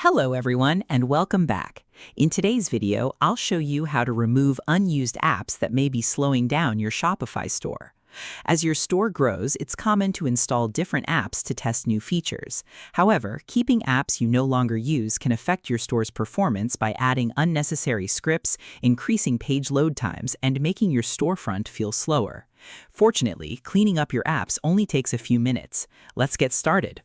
Hello everyone and welcome back. In today's video, I'll show you how to remove unused apps that may be slowing down your Shopify store. As your store grows, it's common to install different apps to test new features. However, keeping apps you no longer use can affect your store's performance by adding unnecessary scripts, increasing page load times, and making your storefront feel slower. Fortunately, cleaning up your apps only takes a few minutes. Let's get started.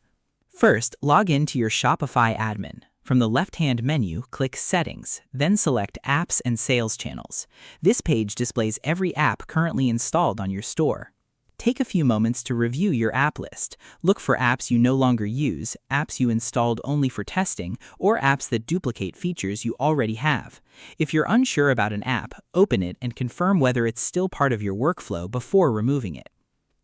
First, log in to your Shopify admin. From the left-hand menu, click Settings, then select Apps and Sales Channels. This page displays every app currently installed on your store. Take a few moments to review your app list. Look for apps you no longer use, apps you installed only for testing, or apps that duplicate features you already have. If you're unsure about an app, open it and confirm whether it's still part of your workflow before removing it.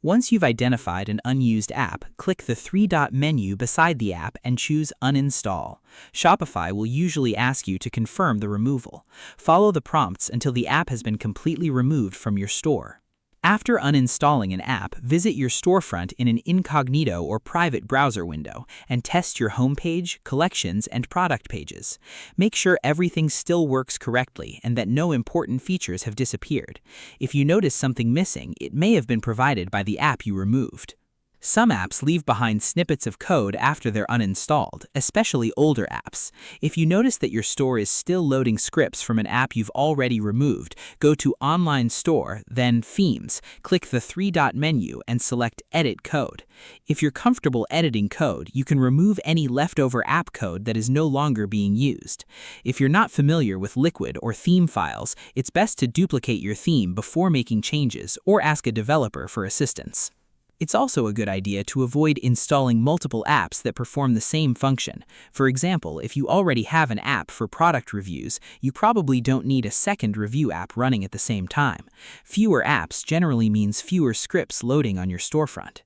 Once you've identified an unused app, click the three-dot menu beside the app and choose Uninstall. Shopify will usually ask you to confirm the removal. Follow the prompts until the app has been completely removed from your store. After uninstalling an app, visit your storefront in an incognito or private browser window and test your homepage, collections, and product pages. Make sure everything still works correctly and that no important features have disappeared. If you notice something missing, it may have been provided by the app you removed. Some apps leave behind snippets of code after they're uninstalled, especially older apps. If you notice that your store is still loading scripts from an app you've already removed, go to Online Store, then Themes. Click the three-dot menu and select Edit Code. If you're comfortable editing code, you can remove any leftover app code that is no longer being used. If you're not familiar with Liquid or theme files, it's best to duplicate your theme before making changes or ask a developer for assistance. It's also a good idea to avoid installing multiple apps that perform the same function. For example, if you already have an app for product reviews, you probably don't need a second review app running at the same time. Fewer apps generally means fewer scripts loading on your storefront.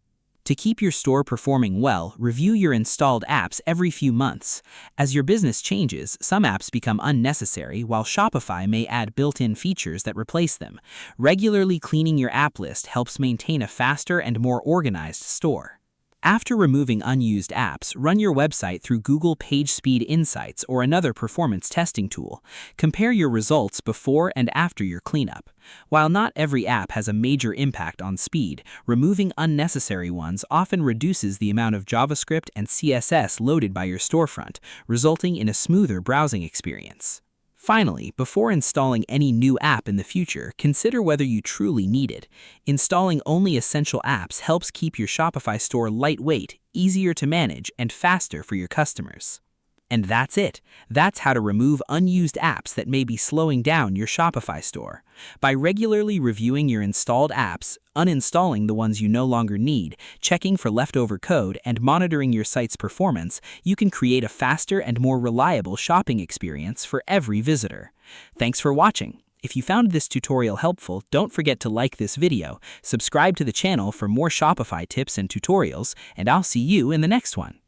To keep your store performing well, review your installed apps every few months. As your business changes, some apps become unnecessary, while Shopify may add built-in features that replace them. Regularly cleaning your app list helps maintain a faster and more organized store. After removing unused apps, run your website through Google PageSpeed Insights or another performance testing tool. Compare your results before and after your cleanup. While not every app has a major impact on speed, removing unnecessary ones often reduces the amount of JavaScript and CSS loaded by your storefront, resulting in a smoother browsing experience. Finally, before installing any new app in the future, consider whether you truly need it. Installing only essential apps helps keep your Shopify store lightweight, easier to manage, and faster for your customers. And that's it. That's how to remove unused apps that may be slowing down your Shopify store. By regularly reviewing your installed apps, uninstalling the ones you no longer need, checking for leftover code, and monitoring your site's performance, you can create a faster and more reliable shopping experience for every visitor. Thanks for watching. If you found this tutorial helpful, don't forget to like this video, subscribe to the channel for more Shopify tips and tutorials, and I'll see you in the next one.